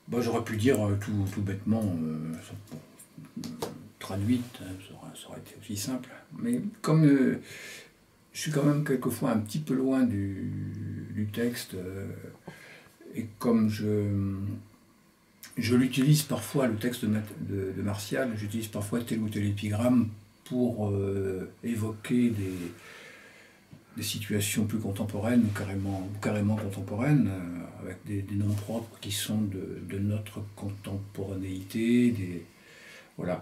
Bah, j'aurais pu dire tout bêtement, traduite, hein, ça aurait été aussi simple. Mais comme je suis quand même quelquefois un petit peu loin du texte, et comme je l'utilise parfois, le texte de Martial, j'utilise parfois tel ou tel épigramme pour évoquer des situations plus contemporaines ou carrément contemporaines, avec des noms propres qui sont de notre contemporanéité, voilà.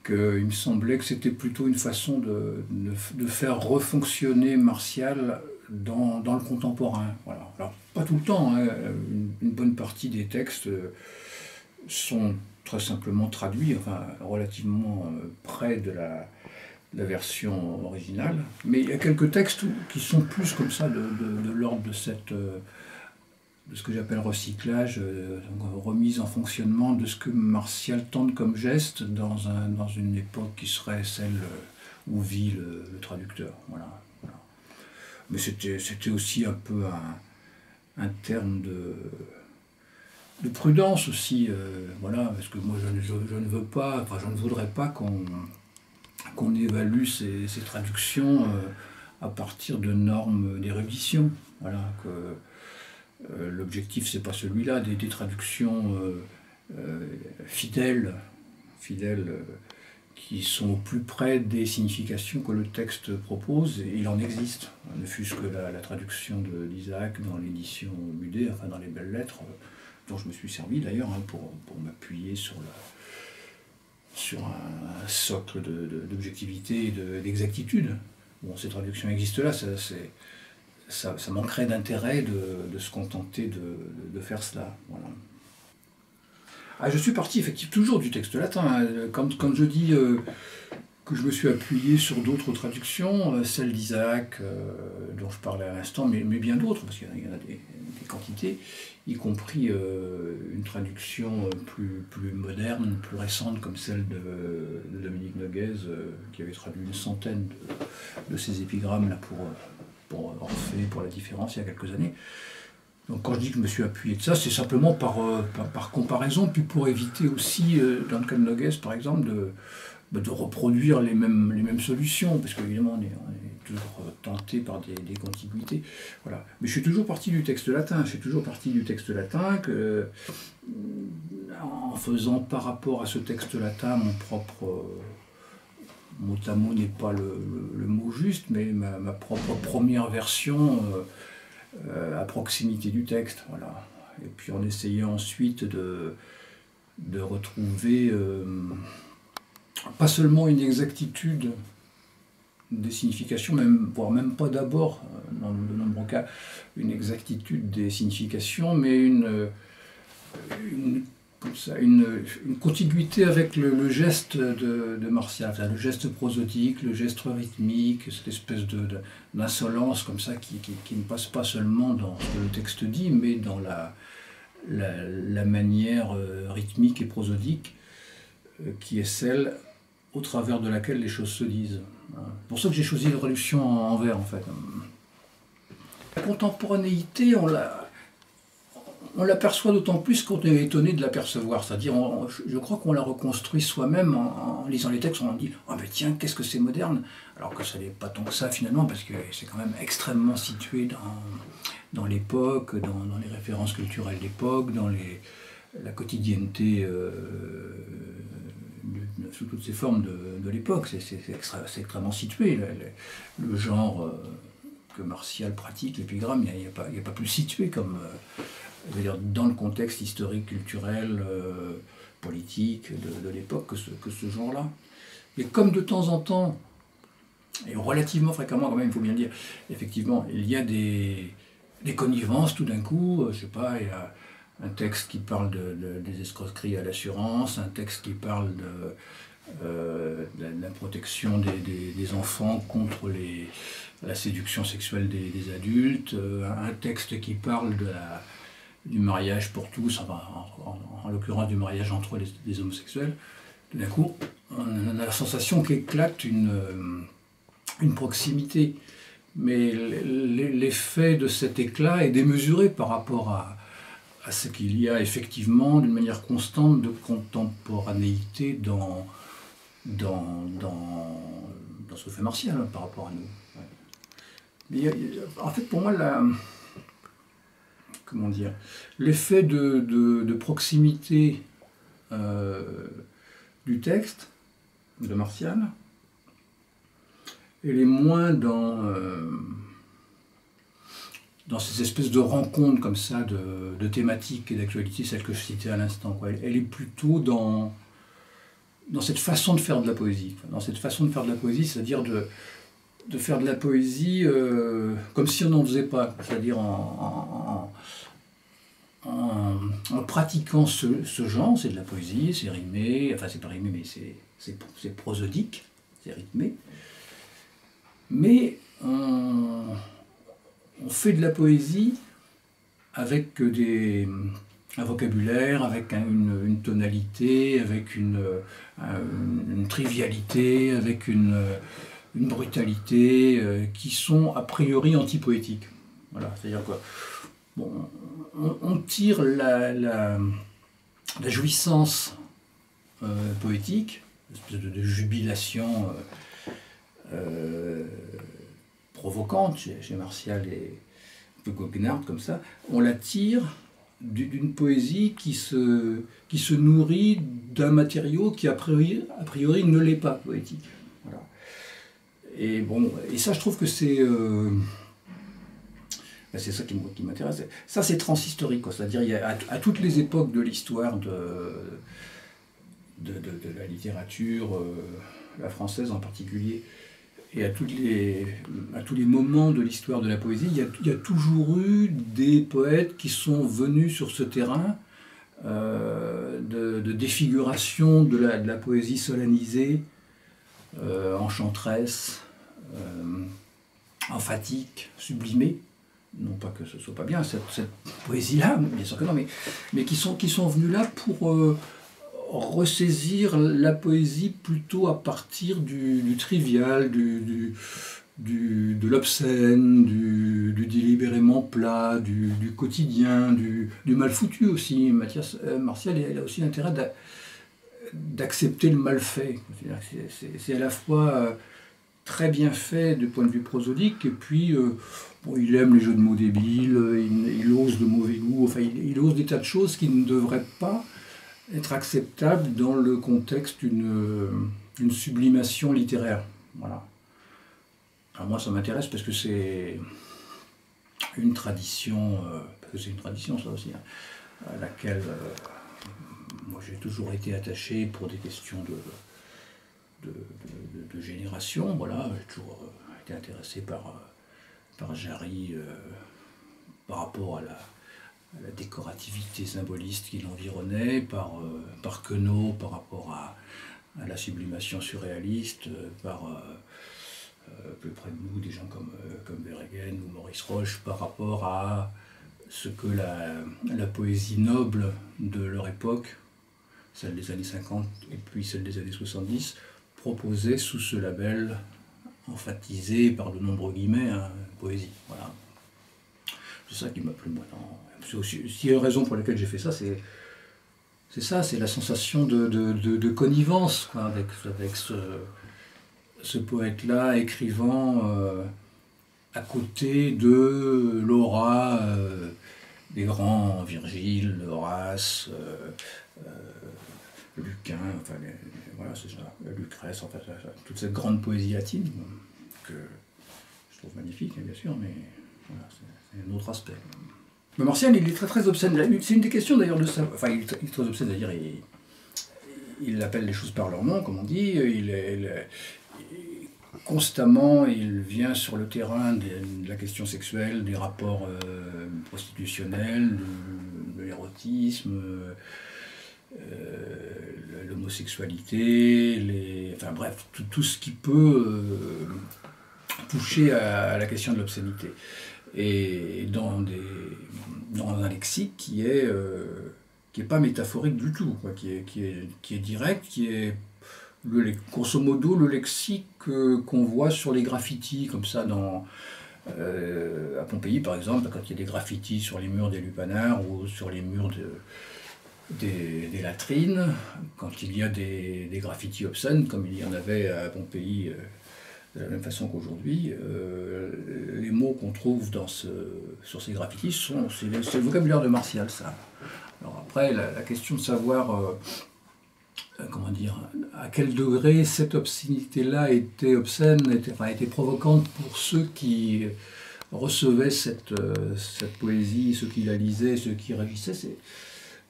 Il me semblait que c'était plutôt une façon de faire refonctionner Martial dans le contemporain. Voilà. Alors, pas tout le temps, hein, une bonne partie des textes sont très simplement traduits, enfin relativement près de la version originale, mais il y a quelques textes qui sont plus comme ça de l'ordre de ce que j'appelle recyclage, remise en fonctionnement de ce que Martial tente comme geste dans une époque qui serait celle où vit le traducteur. Voilà, voilà. Mais c'était aussi un peu un terme de prudence aussi, voilà, parce que moi je ne veux pas, enfin je ne voudrais pas qu'on évalue ces traductions à partir de normes d'érudition. Voilà, que l'objectif c'est pas celui-là, des traductions fidèles, qui sont au plus près des significations que le texte propose, et il en existe. Ne fût-ce que la traduction d'Isaac dans l'édition Mudet, enfin dans les belles lettres, dont je me suis servi d'ailleurs hein, pour m'appuyer sur un socle d'objectivité et d'exactitude. Bon, ces traductions existent là, ça manquerait d'intérêt de se contenter de faire cela. Voilà. Ah, je suis parti effectivement toujours du texte latin. Hein. Quand je dis que je me suis appuyé sur d'autres traductions, celle d'Isaac, dont je parlais à l'instant, mais bien d'autres, parce qu'il y en a des quantités, y compris une traduction plus moderne, plus récente, comme celle de Dominique Noguez, qui avait traduit une centaine de ces épigrammes là, pour Orphée, pour la différence, il y a quelques années. Donc quand je dis que je me suis appuyé de ça, c'est simplement par comparaison, puis pour éviter aussi, dans le cas de Noguez par exemple, de reproduire les mêmes solutions, parce qu'évidemment on est toujours tenté par des contiguïtés. Voilà. Mais je suis toujours parti du texte latin, en faisant par rapport à ce texte latin mon propre mot à mot n'est pas le mot juste, mais ma propre première version à proximité du texte. Voilà. Et puis en essayant ensuite de retrouver pas seulement une exactitude des significations, voire même pas d'abord, dans de nombreux cas, une exactitude des significations, mais une contiguïté avec le geste de Martial, le geste prosodique, le geste rythmique, cette espèce d'insolence comme ça qui ne passe pas seulement dans ce que le texte dit, mais dans la manière rythmique et prosodique qui est celle au travers de laquelle les choses se disent. C'est pour ça que j'ai choisi une traduction en vers, en fait. La contemporanéité, on l'aperçoit d'autant plus qu'on est étonné de l'apercevoir. C'est-à-dire, je crois qu'on la reconstruit soi-même en lisant les textes, on dit « Ah ben tiens, qu'est-ce que c'est moderne ?» Alors que ça n'est pas tant que ça finalement, parce que c'est quand même extrêmement situé dans l'époque, dans les références culturelles d'époque, dans la quotidienneté sous toutes ses formes de l'époque. C'est extrêmement situé. Le genre que Martial pratique, l'épigramme, il n'y a pas plus situé comme... dans le contexte historique, culturel, politique de l'époque que ce genre-là. Mais comme de temps en temps, et relativement fréquemment quand même, il faut bien le dire, effectivement, il y a des connivences tout d'un coup, je sais pas, il y a un texte qui parle des escroqueries à l'assurance, un texte qui parle de la protection des enfants contre la séduction sexuelle des adultes, un texte qui parle du mariage pour tous, enfin, en l'occurrence du mariage entre les homosexuels. Tout d'un coup, on a la sensation qu'éclate une proximité. Mais l'effet de cet éclat est démesuré par rapport à ce qu'il y a effectivement d'une manière constante de contemporanéité dans ce fait martial par rapport à nous. Ouais. Mais en fait, pour moi, comment dire, l'effet de proximité du texte de Martial, elle est moins dans ces espèces de rencontres comme ça, de thématiques et d'actualités, celles que je citais à l'instant. Elle est plutôt dans cette façon de faire de la poésie. Dans cette façon de faire de la poésie, c'est-à-dire de faire de la poésie comme si on n'en faisait pas. C'est-à-dire en pratiquant ce genre, c'est de la poésie, c'est rimé, enfin c'est pas rimé, mais c'est prosodique, c'est rythmé. Mais on fait de la poésie avec un vocabulaire, avec une tonalité, avec une trivialité, avec une brutalité qui sont a priori antipoétiques. Voilà, c'est-à-dire que bon, on tire la jouissance poétique, une espèce de jubilation provocante chez Martial et un peu goguenarde comme ça, on la tire d'une poésie qui se nourrit d'un matériau qui a priori ne l'est pas poétique. Voilà. Et bon, et ça je trouve que c'est ça qui m'intéresse. Ça c'est transhistorique, c'est-à-dire il y a à toutes les époques de l'histoire de la littérature, la française en particulier, et à tous les moments de l'histoire de la poésie, il y a toujours eu des poètes qui sont venus sur ce terrain de défiguration de la poésie solennisée, enchanteresse, emphatique, sublimée. Non pas que ce soit pas bien, cette poésie-là, bien sûr que non, mais qui sont venus là pour ressaisir la poésie plutôt à partir du trivial, de l'obscène, du délibérément plat, du quotidien, du mal foutu aussi. Martial, il a aussi l'intérêt d'accepter le mal fait. C'est à la fois très bien fait du point de vue prosodique, et puis bon, il aime les jeux de mots débiles, il ose le mauvais goût, enfin il ose des tas de choses qui ne devraient pas être acceptable dans le contexte d'une sublimation littéraire. Voilà. Alors moi ça m'intéresse parce que c'est une tradition, parce que c'est une tradition ça aussi, hein, à laquelle moi j'ai toujours été attaché pour des questions de génération. Voilà, j'ai toujours été intéressé par Jarry par rapport à la décorativité symboliste qui l'environnait, par Queneau par rapport à la sublimation surréaliste, par plus près de nous des gens comme Verhaegen ou Maurice Roche par rapport à ce que la poésie noble de leur époque, celle des années 50 et puis celle des années 70, proposait sous ce label emphatisé par de nombreux guillemets, hein, poésie. Voilà. C'est ça qui m'a plu moi. S'il y a une raison pour laquelle j'ai fait ça, c'est la sensation de connivence quoi, avec ce poète-là écrivant à côté de l'aura des grands Virgile, Horace, Lucain, enfin voilà, c'est ça, Lucrèce, enfin toute cette grande poésie latine que je trouve magnifique, bien sûr, mais voilà, c'est un autre aspect. Mais Martial, il est très très obscène. C'est une des questions d'ailleurs de ça. Enfin, il est très obscène, c'est-à-dire il appelle les choses par leur nom, comme on dit. Constamment, il vient sur le terrain de la question sexuelle, des rapports prostitutionnels, de l'érotisme, l'homosexualité, enfin bref, tout ce qui peut toucher à la question de l'obscénité. Et dans un lexique qui est pas métaphorique du tout, quoi, qui est direct, qui est grosso modo le lexique qu'on voit sur les graffitis comme ça dans À Pompéi, par exemple, quand il y a des graffitis sur les murs des lupanars ou sur les murs des latrines, quand il y a des graffitis obscènes, comme il y en avait à Pompéi de la même façon qu'aujourd'hui, les mots qu'on trouve sur ces graffitis, c'est le vocabulaire de Martial, ça. Alors après, la question de savoir, comment dire, à quel degré cette obscénité-là était obscène, était provocante pour ceux qui recevaient cette poésie, ceux qui la lisaient, ceux qui réagissaient,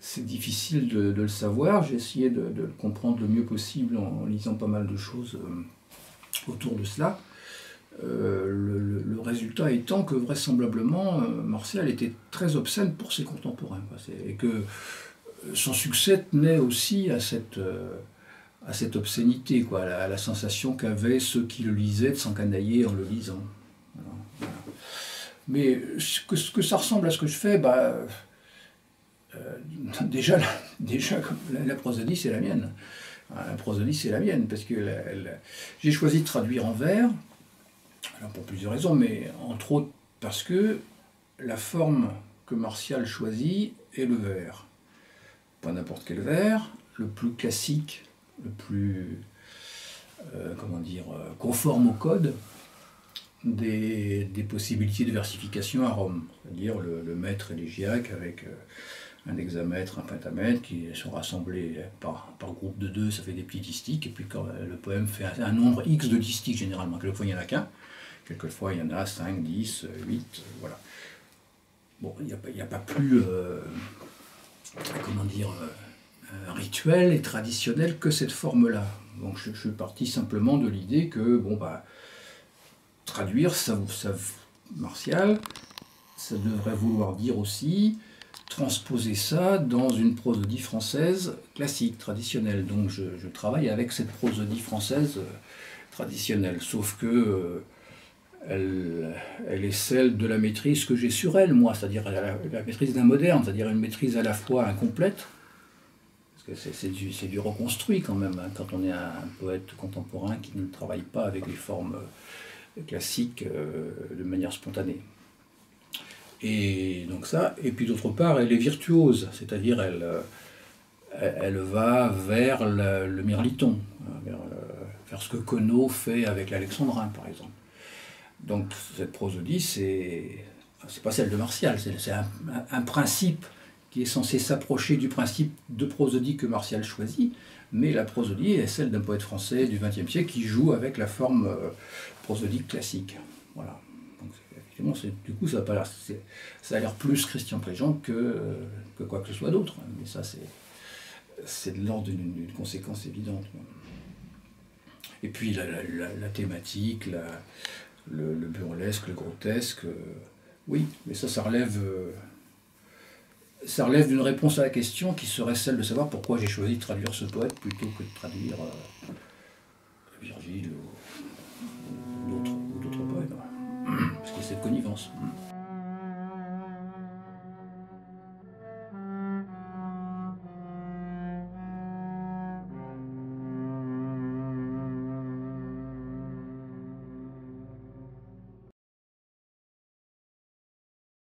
c'est difficile de le savoir. J'ai essayé de le comprendre le mieux possible en lisant pas mal de choses autour de cela. Le résultat étant que vraisemblablement Martial était très obscène pour ses contemporains, et que son succès tenait aussi à cette obscénité, à la sensation qu'avaient ceux qui le lisaient de s'encanailler en le lisant. Voilà. Mais ce que ça ressemble à ce que je fais, déjà la prosodie, c'est la mienne. La prosodie, c'est la mienne, parce que j'ai choisi de traduire en vers, alors pour plusieurs raisons, mais entre autres parce que la forme que Martial choisit est le vers. Pas n'importe quel vers, le plus classique, le plus conforme au code des possibilités de versification à Rome, c'est-à-dire le mètre élégiaque avec un hexamètre, un pentamètre qui sont rassemblés par groupe de 2, ça fait des petits distiques, et puis quand le poème fait un nombre X de distiques généralement, quelquefois il n'y en a qu'un, quelquefois il y en a 5, 10, 8, voilà. Bon, il n'y a pas plus, rituel et traditionnel que cette forme-là. Donc je suis parti simplement de l'idée que, traduire Martial, ça devrait vouloir dire aussi transposer ça dans une prosodie française classique, traditionnelle. Donc je travaille avec cette prosodie française traditionnelle, sauf que elle est celle de la maîtrise que j'ai sur elle, moi, c'est-à-dire la maîtrise d'un moderne, c'est-à-dire une maîtrise à la fois incomplète, parce que c'est du reconstruit quand même, quand on est un poète contemporain qui ne travaille pas avec les formes classiques de manière spontanée. Et donc ça, et puis d'autre part, elle est virtuose, c'est-à-dire elle va vers le mirliton, vers ce que Conneau fait avec l'alexandrin, par exemple. Donc cette prosodie, c'est pas celle de Martial, c'est un principe qui est censé s'approcher du principe de prosodie que Martial choisit, mais la prosodie est celle d'un poète français du XXe siècle qui joue avec la forme prosodique classique. Voilà. Donc, effectivement, du coup, ça a l'air plus Christian Préjean que quoi que ce soit d'autre. Mais ça, c'est de l'ordre d'une conséquence évidente. Et puis la thématique, le burlesque, le grotesque, oui, mais ça relève d'une réponse à la question qui serait celle de savoir pourquoi j'ai choisi de traduire ce poète plutôt que de traduire Virgile ou d'autres poètes. Parce qu'il y a cette connivence.